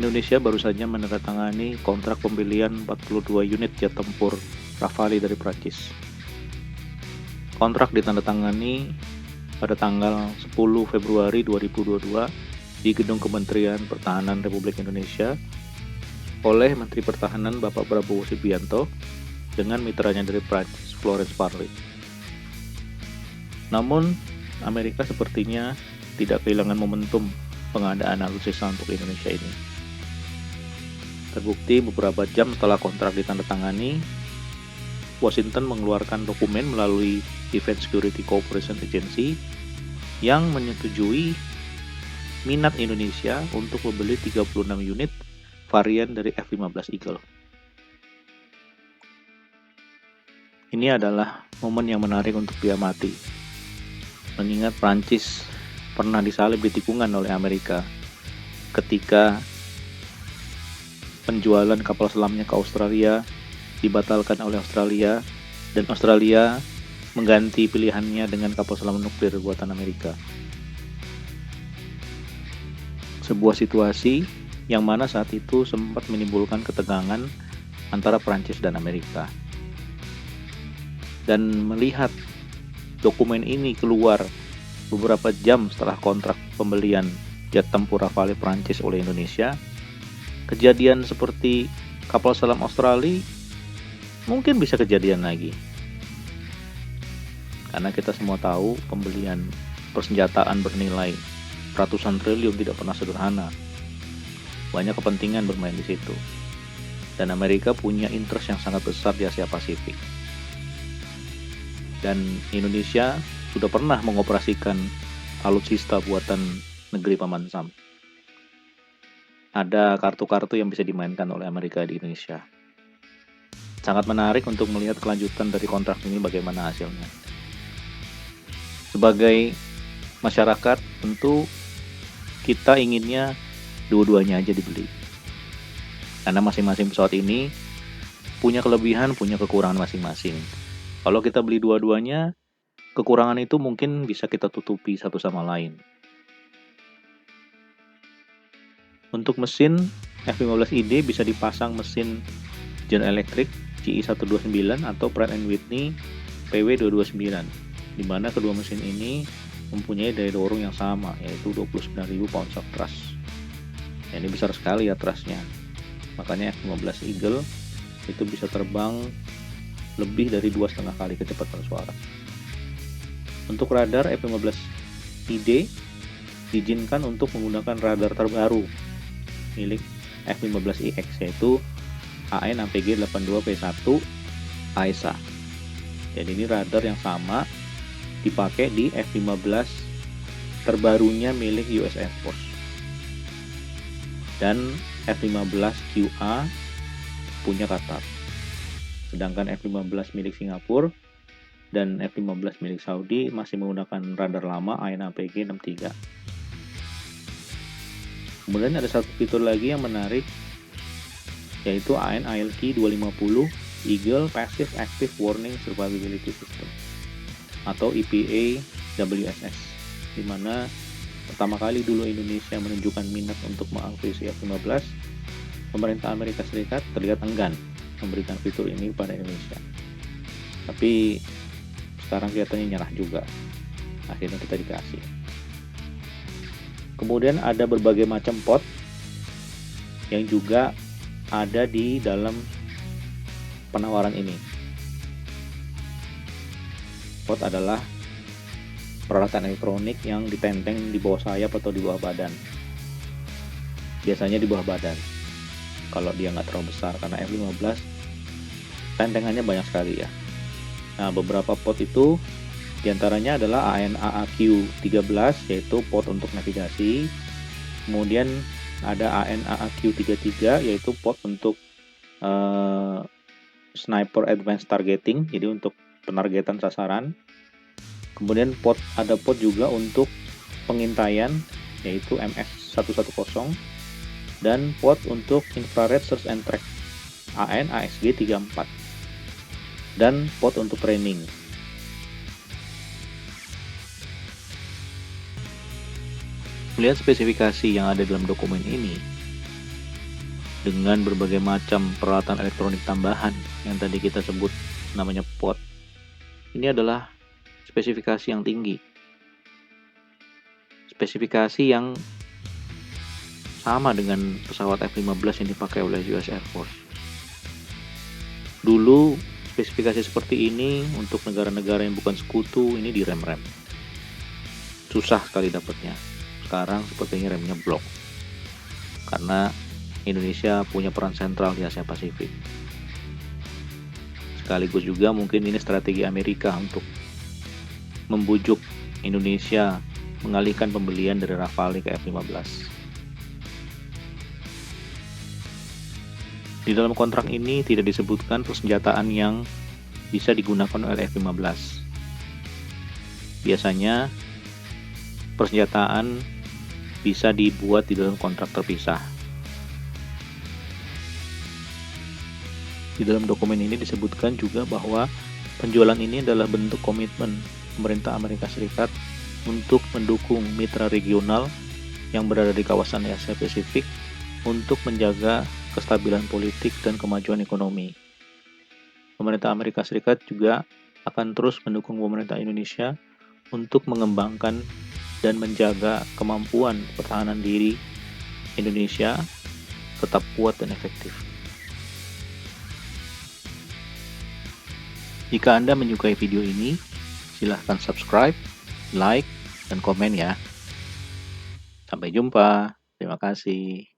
Indonesia baru saja menandatangani kontrak pembelian 42 unit jet tempur Rafale dari Prancis. Kontrak ditandatangani pada tanggal 10 Februari 2022 di Gedung Kementerian Pertahanan Republik Indonesia oleh Menteri Pertahanan Bapak Prabowo Subianto dengan mitranya dari Prancis, Florence Parly. Namun, Amerika sepertinya tidak kehilangan momentum pengadaan alutsista untuk Indonesia ini. Terbukti beberapa jam setelah kontrak ditandatangani, Washington mengeluarkan dokumen melalui Defense Security Cooperation Agency yang menyetujui minat Indonesia untuk membeli 36 unit varian dari F-15 Eagle. Ini adalah momen yang menarik untuk diamati, mengingat Prancis pernah disalib di tikungan oleh Amerika ketika penjualan kapal selamnya ke Australia dibatalkan oleh Australia dan Australia mengganti pilihannya dengan kapal selam nuklir buatan Amerika. Sebuah situasi yang mana saat itu sempat menimbulkan ketegangan antara Prancis dan Amerika. Dan melihat dokumen ini keluar beberapa jam setelah kontrak pembelian jet tempur Rafale Prancis oleh Indonesia, kejadian seperti kapal selam Australia mungkin bisa kejadian lagi. Karena kita semua tahu pembelian persenjataan bernilai ratusan triliun tidak pernah sederhana. Banyak kepentingan bermain di situ. Dan Amerika punya interest yang sangat besar di Asia Pasifik. Dan Indonesia sudah pernah mengoperasikan alutsista buatan negeri Paman Sam. Ada kartu-kartu yang bisa dimainkan oleh Amerika di Indonesia. Sangat menarik untuk melihat kelanjutan dari kontrak ini bagaimana hasilnya. Sebagai masyarakat, tentu kita inginnya dua-duanya aja dibeli. Karena masing-masing pesawat ini punya kelebihan, punya kekurangan masing-masing. Kalau kita beli dua-duanya, kekurangan itu mungkin bisa kita tutupi satu sama lain. Untuk mesin, F-15ID bisa dipasang mesin General Electric GE129 atau Pratt & Whitney PW229, di mana kedua mesin ini mempunyai daya dorong yang sama, yaitu 29.000 pounds of thrust. Ini besar sekali ya thrustnya. Makanya F-15 Eagle itu bisa terbang lebih dari 2,5 kali kecepatan suara. Untuk radar, F-15ID diizinkan untuk menggunakan radar terbaru milik F-15IX, yaitu AN/APG-82P1 AESA. Jadi ini radar yang sama dipakai di F-15 terbarunya milik US Air Force. Dan F-15QA punya Qatar. Sedangkan F-15 milik Singapura dan F-15 milik Saudi masih menggunakan radar lama AN/APG-63. Kemudian ada satu fitur lagi yang menarik, yaitu AN/ALQ-250 Eagle Passive Active Warning Survivability System atau EPA-WSS, di mana pertama kali dulu Indonesia menunjukkan minat untuk mengakuisisi F-15, pemerintah Amerika Serikat terlihat enggan memberikan fitur ini kepada Indonesia. Tapi sekarang kelihatannya nyerah juga. Akhirnya kita dikasih. Kemudian ada berbagai macam pot yang juga ada di dalam penawaran ini. Pot adalah peralatan elektronik yang ditenteng di bawah sayap atau di bawah badan. Biasanya di bawah badan, kalau dia nggak terlalu besar, karena F-15 tentengannya banyak sekali ya. Nah, beberapa pot itu diantaranya adalah AN/AAQ-13, yaitu pot untuk navigasi. Kemudian ada AN/AAQ-33, yaitu pot untuk Sniper Advanced Targeting, jadi untuk penargetan sasaran. Kemudian ada pot juga untuk pengintaian, yaitu MS-110, dan pot untuk Infrared Search and Track AN/ASG-34, dan pot untuk training. Melihat spesifikasi yang ada dalam dokumen ini, dengan berbagai macam peralatan elektronik tambahan yang tadi kita sebut namanya pod. Ini adalah spesifikasi yang tinggi. Spesifikasi yang sama dengan pesawat F-15 yang dipakai oleh US Air Force. Dulu spesifikasi seperti ini untuk negara-negara yang bukan sekutu ini direm-rem. Susah sekali dapatnya. Sekarang sepertinya remnya blok. Karena Indonesia punya peran sentral di Asia Pasifik. Sekaligus juga mungkin ini strategi Amerika untuk membujuk Indonesia mengalihkan pembelian dari Rafale ke F-15. Di dalam kontrak ini tidak disebutkan persenjataan yang bisa digunakan oleh F-15. Biasanya persenjataan bisa dibuat di dalam kontrak terpisah. Di dalam dokumen ini disebutkan juga bahwa penjualan ini adalah bentuk komitmen pemerintah Amerika Serikat untuk mendukung mitra regional yang berada di kawasan Asia Pasifik untuk menjaga kestabilan politik dan kemajuan ekonomi. Pemerintah Amerika Serikat juga akan terus mendukung pemerintah Indonesia untuk mengembangkan dan menjaga kemampuan pertahanan diri Indonesia tetap kuat dan efektif. Jika Anda menyukai video ini, silahkan subscribe, like, dan komen ya. Sampai jumpa. Terima kasih.